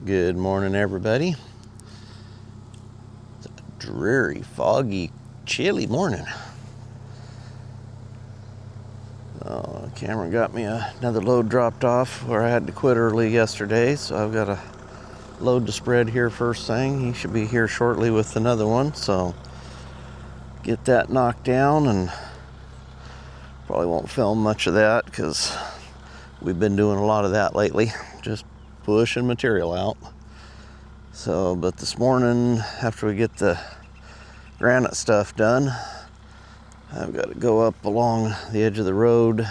Good morning, everybody. It's a dreary, foggy, chilly morning. Cameron got me another load dropped off where I had to quit early yesterday, so I've got a load to spread here first thing. He should be here shortly with another one, so get that knocked down, and probably won't film much of that because we've been doing a lot of that lately, just pushing material out. So, but this morning, after we get the granite stuff done, I've got to go up along the edge of the road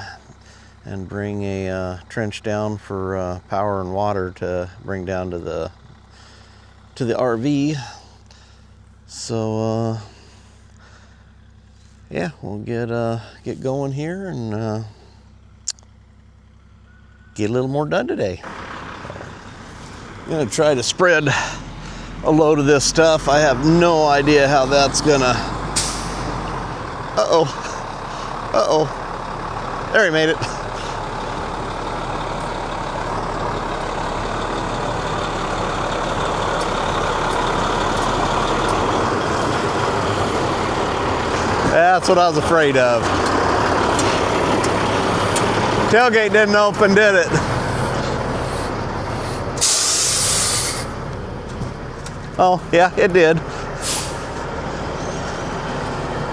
and bring a trench down for power and water to bring down to the RV. So yeah, we'll get going here and get a little more done today. I'm gonna try to spread a load of this stuff. I have no idea how that's gonna. There, he made it. That's what I was afraid of. Tailgate didn't open, did it? Oh, yeah, it did.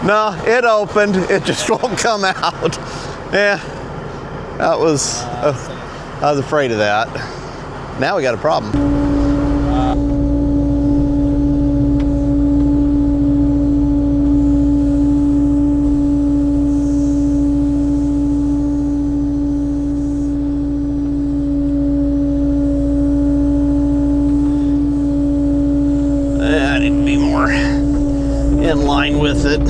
No, it opened. It just won't come out. Yeah, I was afraid of that. Now we got a problem. I need to be more in line with it.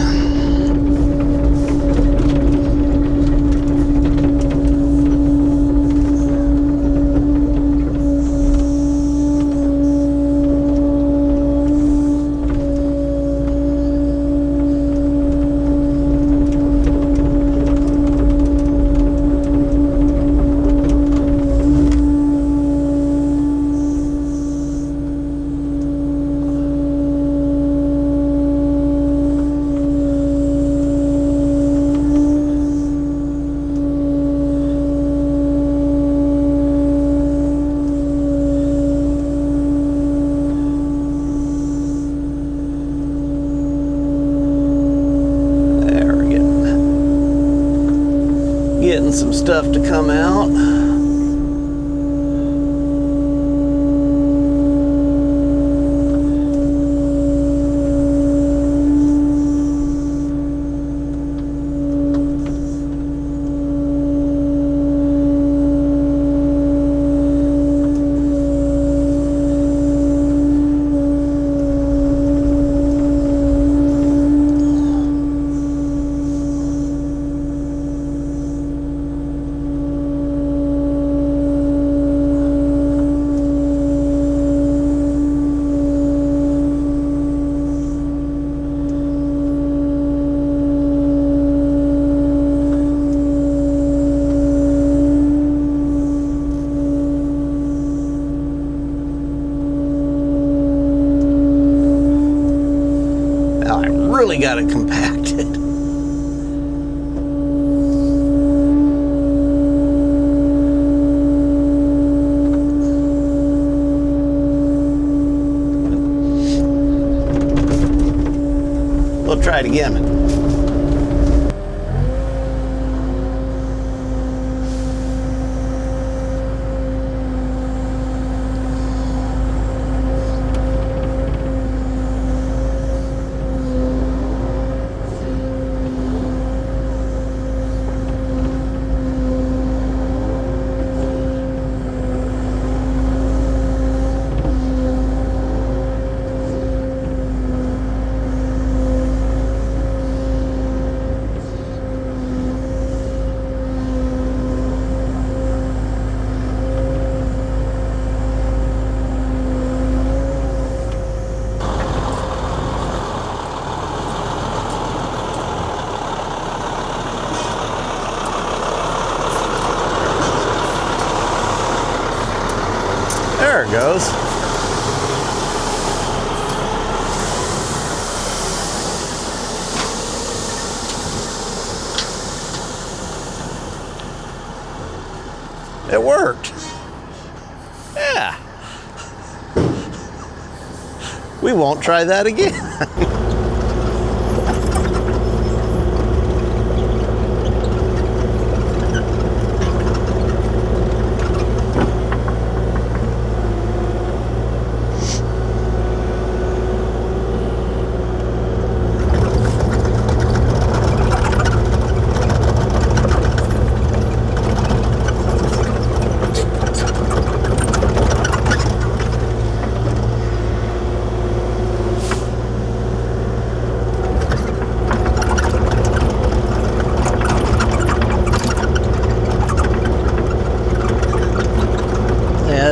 Getting some stuff to come out. Really got it compacted. We'll try it again. There it goes. worked. Yeah. We won't try that again.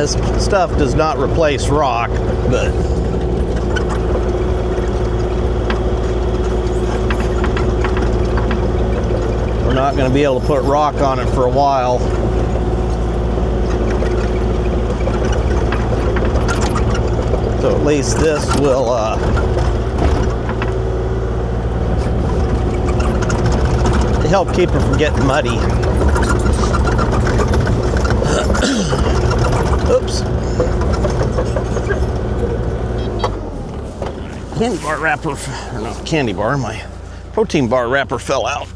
This stuff does not replace rock, but we're not going to be able to put rock on it for a while. So at least this will help keep it from getting muddy. Oops. Candy bar wrapper, or not candy bar, my protein bar wrapper fell out.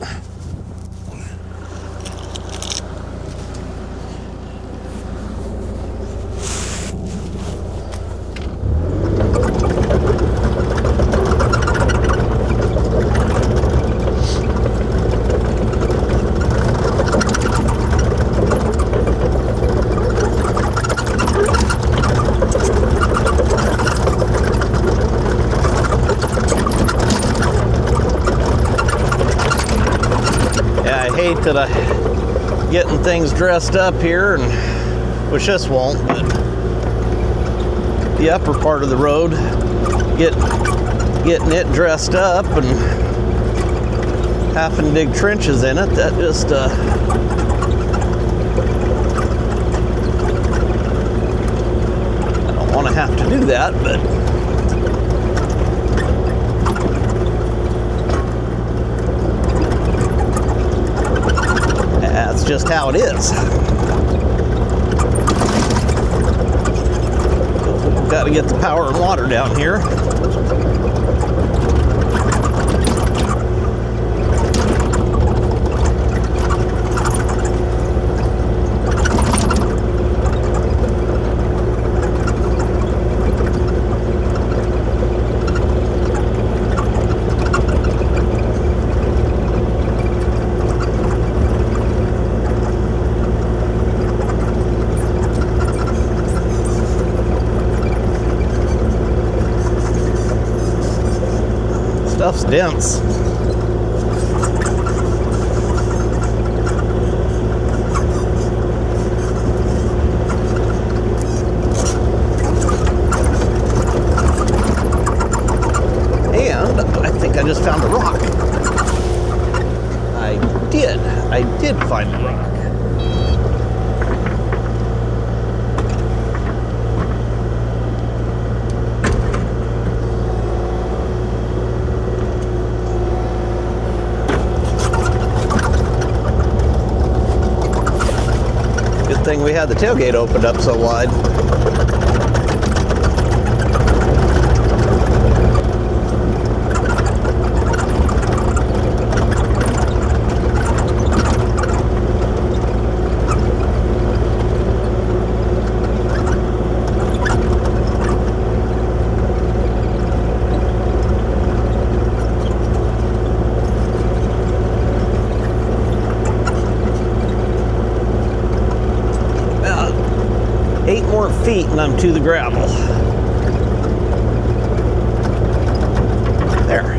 Hate that I'm getting things dressed up here, and which this won't, but the upper part of the road, getting it dressed up and having to dig trenches in it, that just I don't want to have to do that, but that's just how it is. Got to get the power and water down here. Stuff's dense. And I think I just found a rock. I did find a rock. Thing we had the tailgate opened up so wide. Feet and I'm to the gravel. There.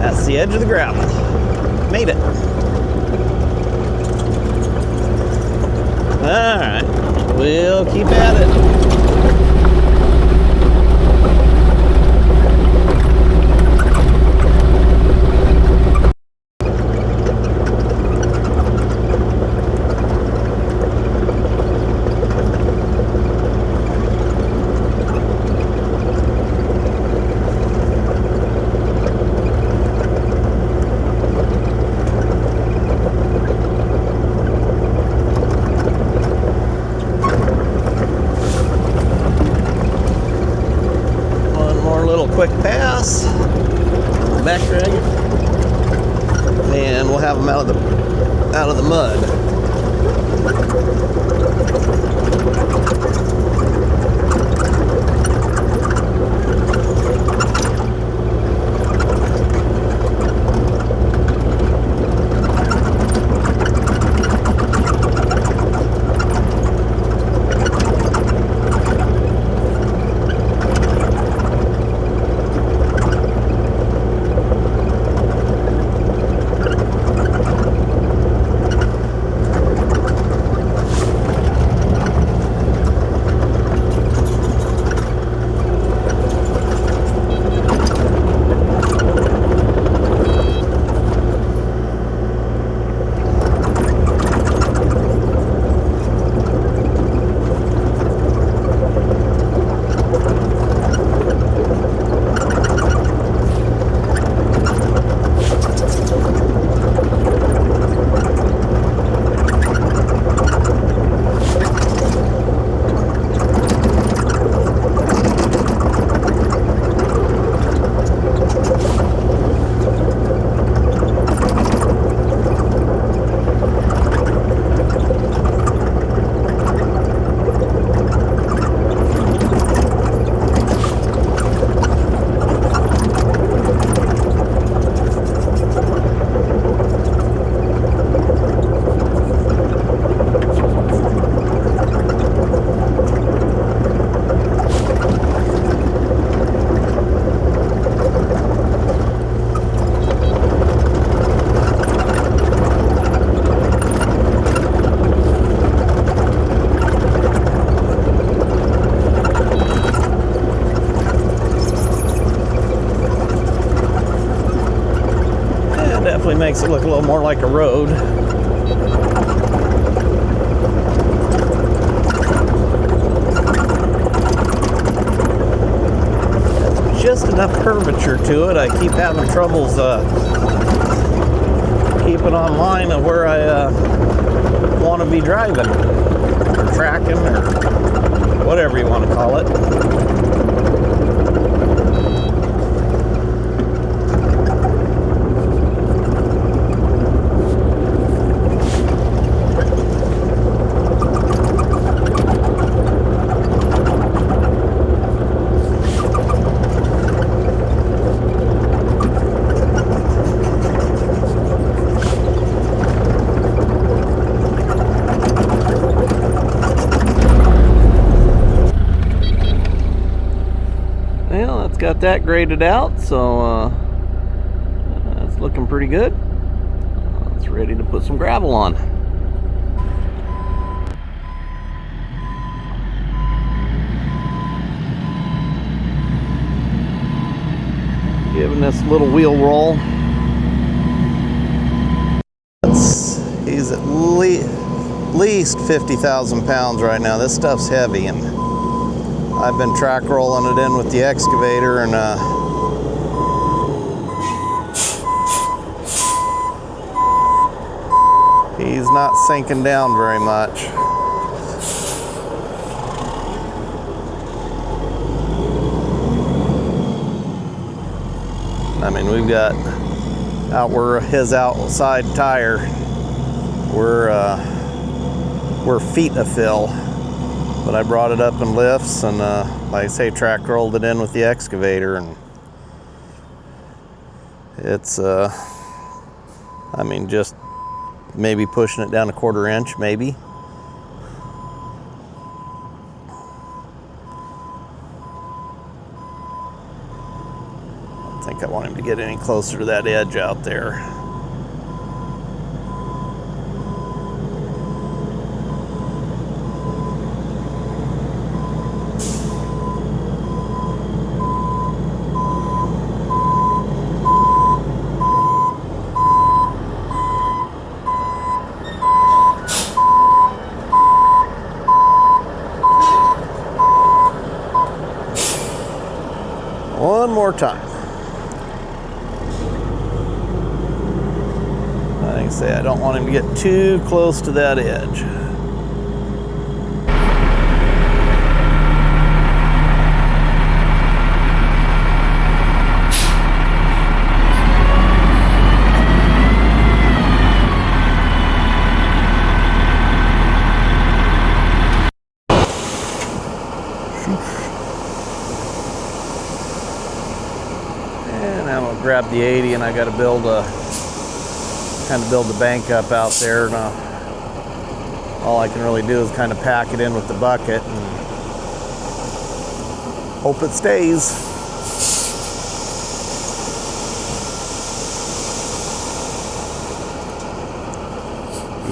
That's the edge of the gravel. Made it. Alright. We'll keep at it. quick pass, back drag, and we'll have them out of the mud. Definitely makes it look a little more like a road. Just enough curvature to it. I keep having troubles keeping on line of where I want to be driving or tracking or whatever you want to call it. Well, that's got that graded out, so that's looking pretty good. It's ready to put some gravel on. Giving this little wheel roll. He's at least 50,000 pounds right now. This stuff's heavy, and I've been track rolling it in with the excavator, and he's not sinking down very much. I mean, we've got out where his outside tire, we're feet of fill. But I brought it up in lifts, and like I say, track rolled it in with the excavator, and it's I mean, just maybe pushing it down a 1/4 inch, maybe. I don't think I want him to get any closer to that edge out there. One more time. Like I say, I don't want him to get too close to that edge. And I'm gonna grab the 80, and I got to build a bank up out there. Now, all I can really do is kind of pack it in with the bucket and hope it stays.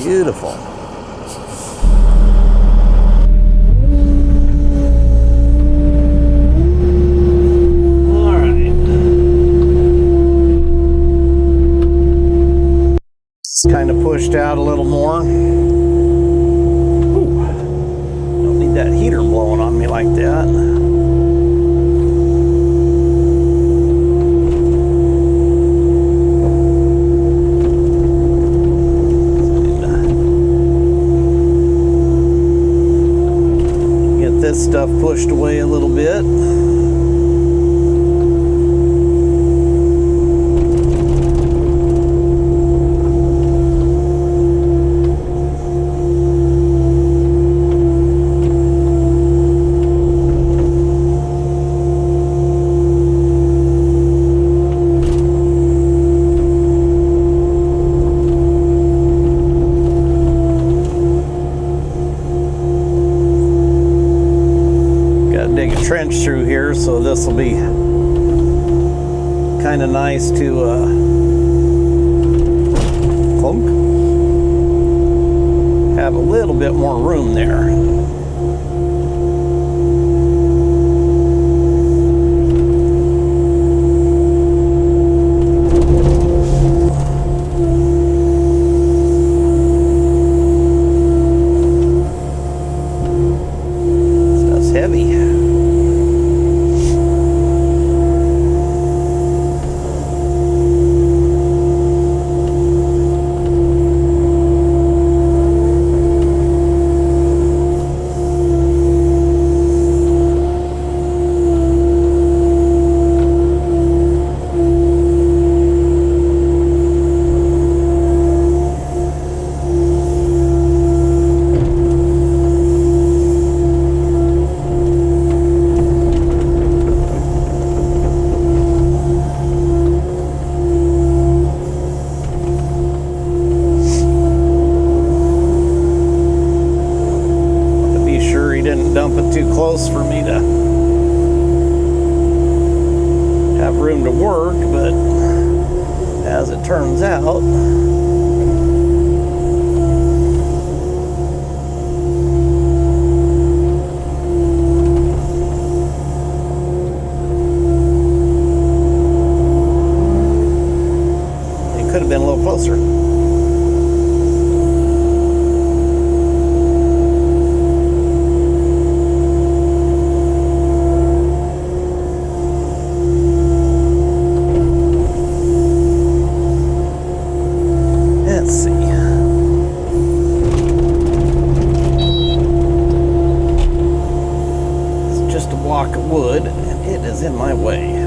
Beautiful. All right. It's kind of pushed out a little more. Ooh. Don't need that heater blowing on me like that. This stuff pushed away a little bit. Trench through here, so this will be kind of nice to clunk. Have a little bit more room there. Stuff's heavy. Dump it too close for me to have room to work, but as it turns out, it could have been a little closer. Block of wood, and it is in my way.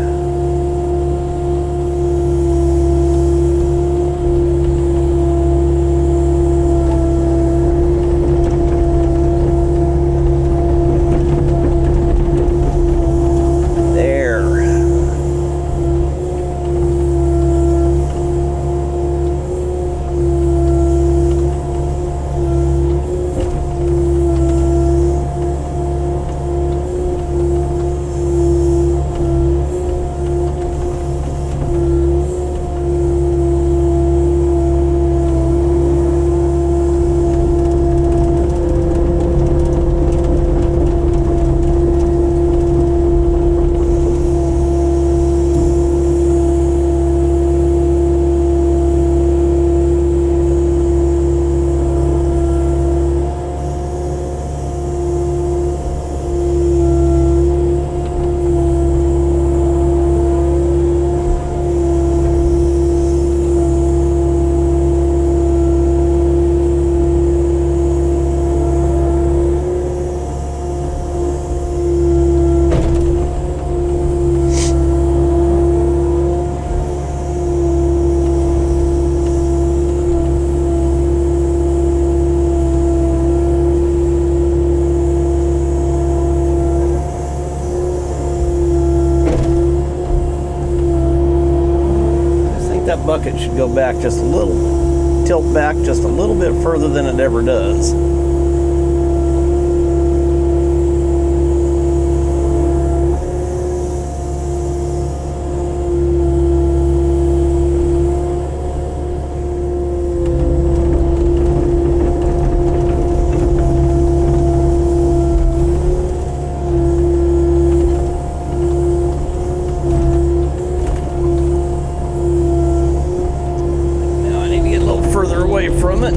that bucket should go back just a little, tilt back just a little bit further than it ever does. From it.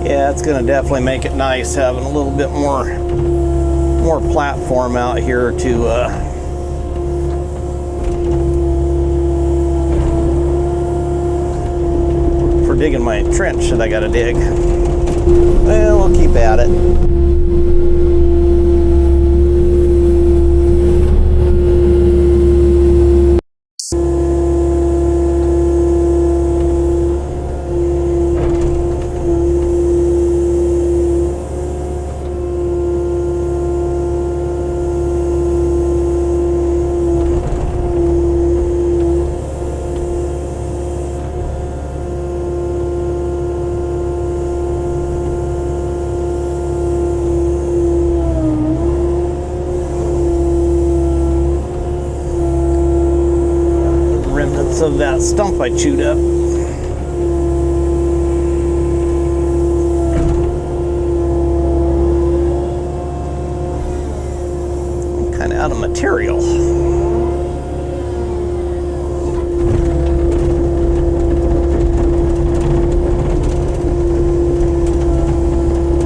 Yeah, it's going to definitely make it nice having a little bit more platform out here to for digging my trench that I got to dig. Well, we'll keep at it. Of that stump I chewed up. I'm kind of out of material.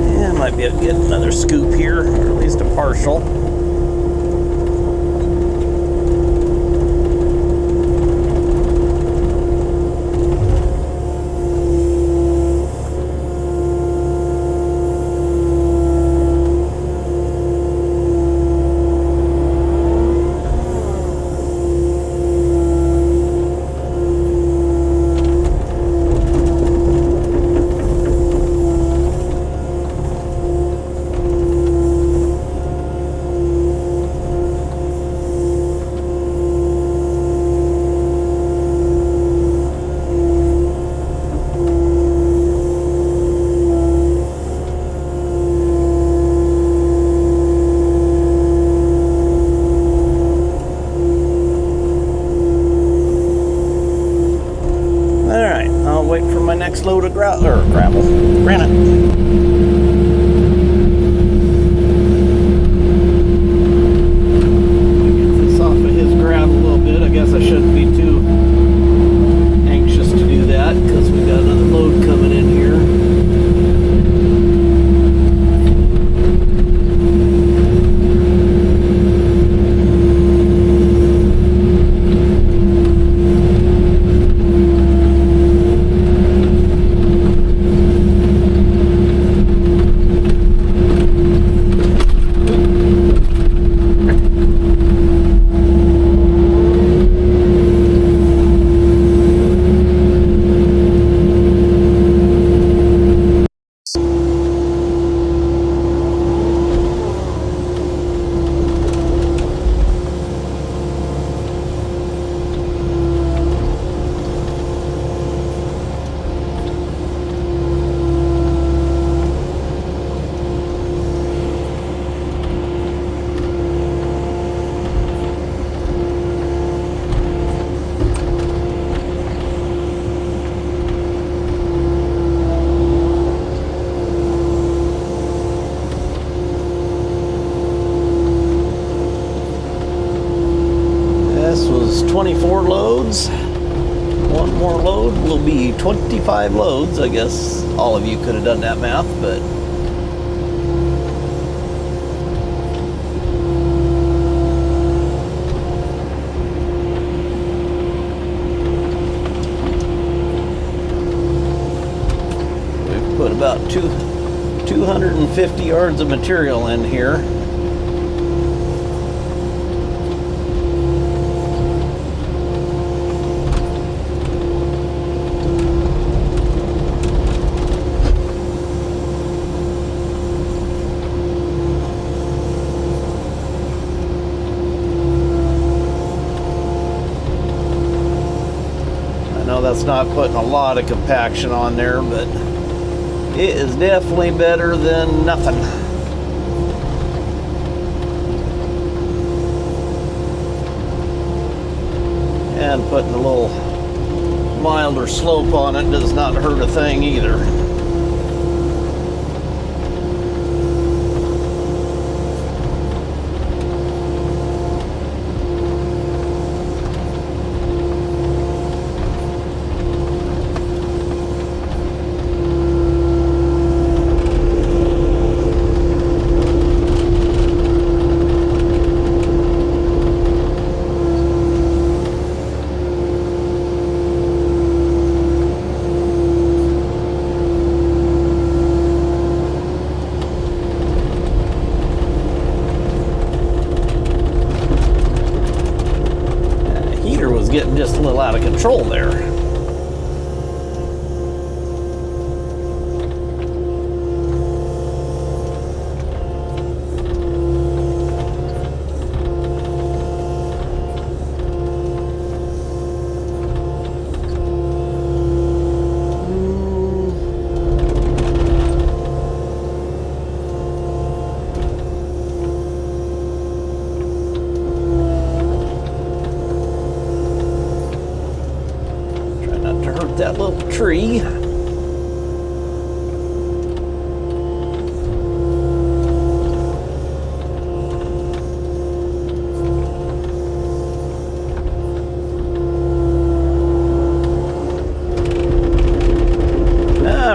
Yeah, might be able to get another scoop here, or at least a partial. Wait for my next load of gravel, granite. Get this off of his gravel a little bit. I guess I shouldn't be too anxious to do that because we got another load coming in here. more load will be 25 loads. I guess all of you could have done that math, but we've put about 250 yards of material in here. That's not putting a lot of compaction on there, but it is definitely better than nothing. And putting a little milder slope on it does not hurt a thing either. Getting just a little out of control there. That little tree. All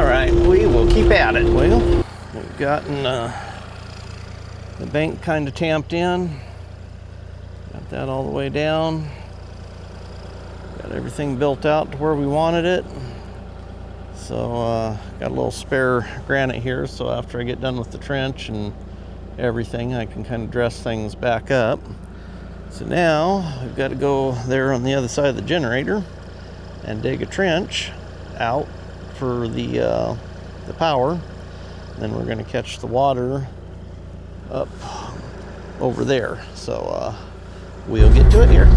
right, we will keep at it. Well, we've gotten the bank kind of tamped in. Got that all the way down. Got everything built out to where we wanted it. So got a little spare granite here, so after I get done with the trench and everything, I can kind of dress things back up. So now we've got to go there on the other side of the generator and dig a trench out for the power. Then we're going to catch the water up over there. So we'll get to it here.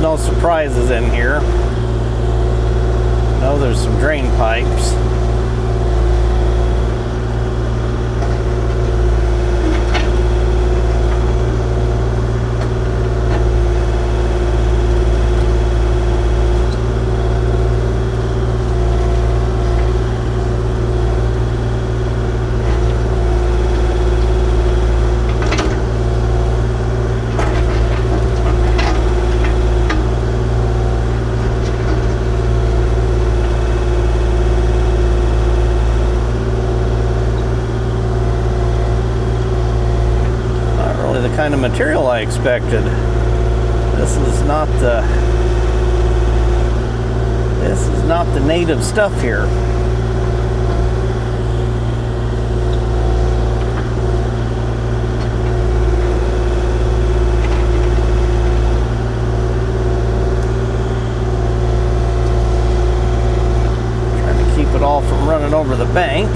No surprises in here. No, there's some drain pipes. Kind of material I expected. This is not the native stuff here. Trying to keep it all from running over the bank.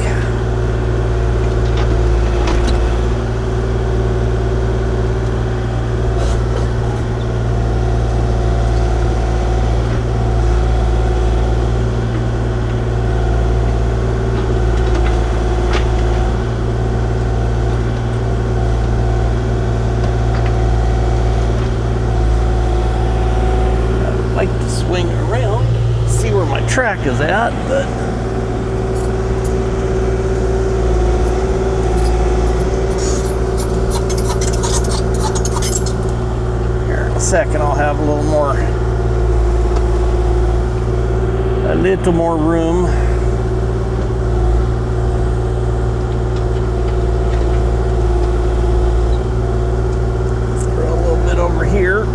is at, but here in a second I'll have a little more room. Throw a little bit over here.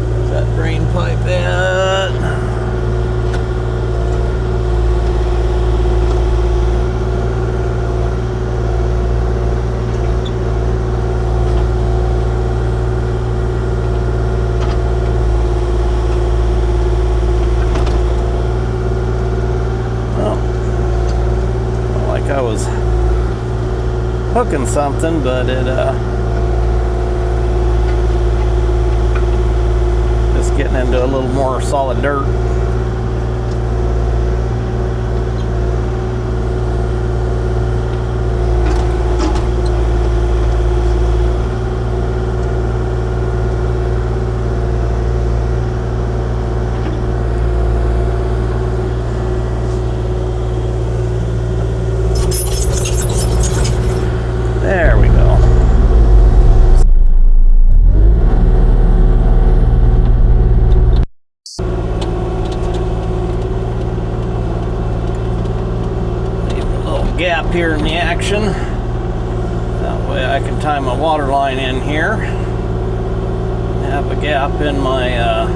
Where's that drain pipe at? I was hooking something, but it just getting into a little more solid dirt. There we go. Leave a little gap here in the action. That way I can tie my water line in here. Have a gap in my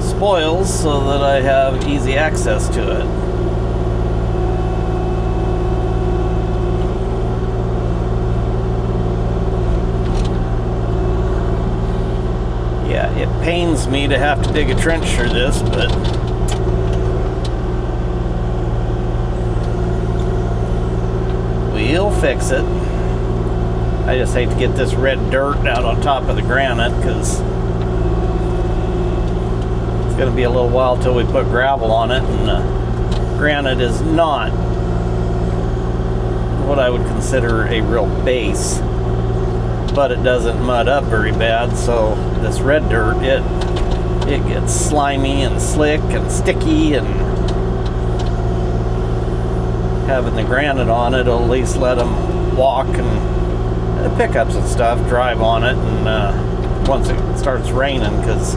spoils so that I have easy access to it. Yeah, it pains me to have to dig a trench through this, but we'll fix it. I just hate to get this red dirt out on top of the granite, because it's going to be a little while till we put gravel on it, and granite is not what I would consider a real base, but it doesn't mud up very bad. So this red dirt, it gets slimy and slick and sticky, and having the granite on it will at least let them walk and pickups and stuff drive on it, and once it starts raining, because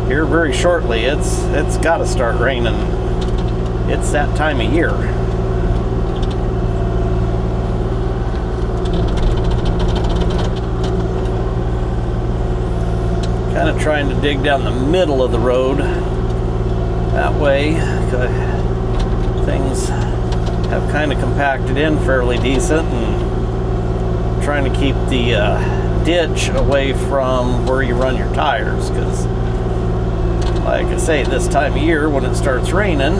here very shortly it's got to start raining. It's that time of year. Kind of trying to dig down the middle of the road. That way things have kind of compacted in fairly decent, and trying to keep the ditch away from where you run your tires, because like I say, this time of year when it starts raining,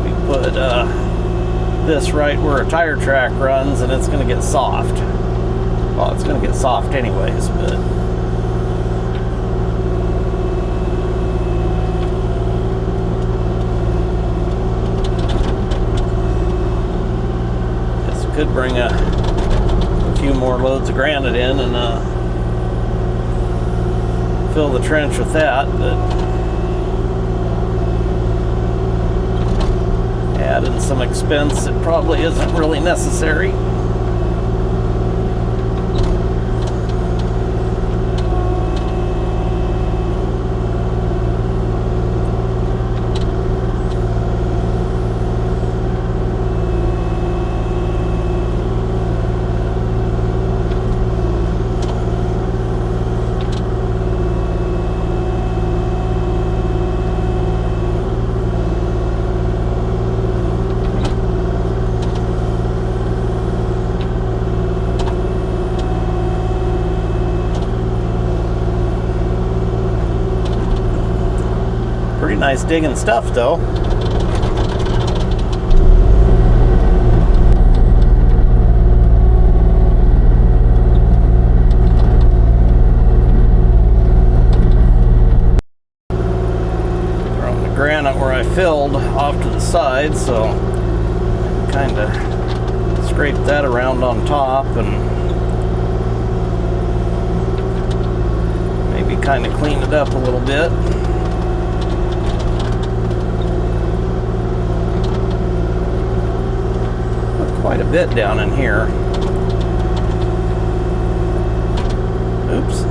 we put this right where a tire track runs, and it's going to get soft. Well, it's going to get soft anyways, but guess we could bring a few more loads of granite in and fill the trench with that, but adding some expense that probably isn't really necessary. Pretty nice digging stuff though. filled off to the side, so kind of scrape that around on top and maybe kind of clean it up a little bit. Quite a bit down in here. Oops.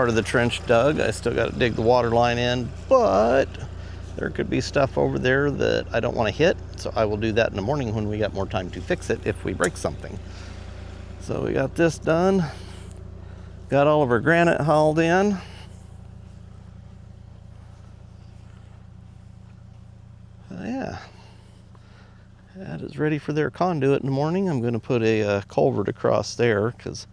part of the trench dug. I still got to dig the water line in, but there could be stuff over there that I don't want to hit, so I will do that in the morning when we got more time to fix it if we break something. So we got this done. Got all of our granite hauled in. Yeah, that is ready for their conduit in the morning. I'm going to put a culvert across there because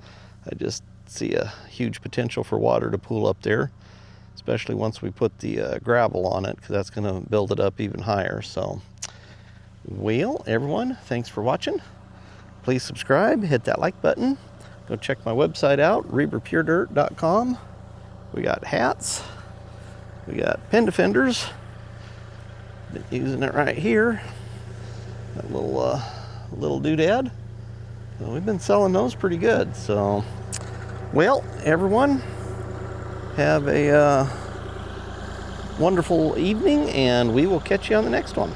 I just see a huge potential for water to pool up there, especially once we put the gravel on it, because that's going to build it up even higher. So, well, everyone, thanks for watching. Please subscribe, hit that like button. Go check my website out, reberpuredirt.com. We got hats. We got pin defenders. Been using it right here. That little doodad. So we've been selling those pretty good. So, well, everyone, have a wonderful evening, and we will catch you on the next one.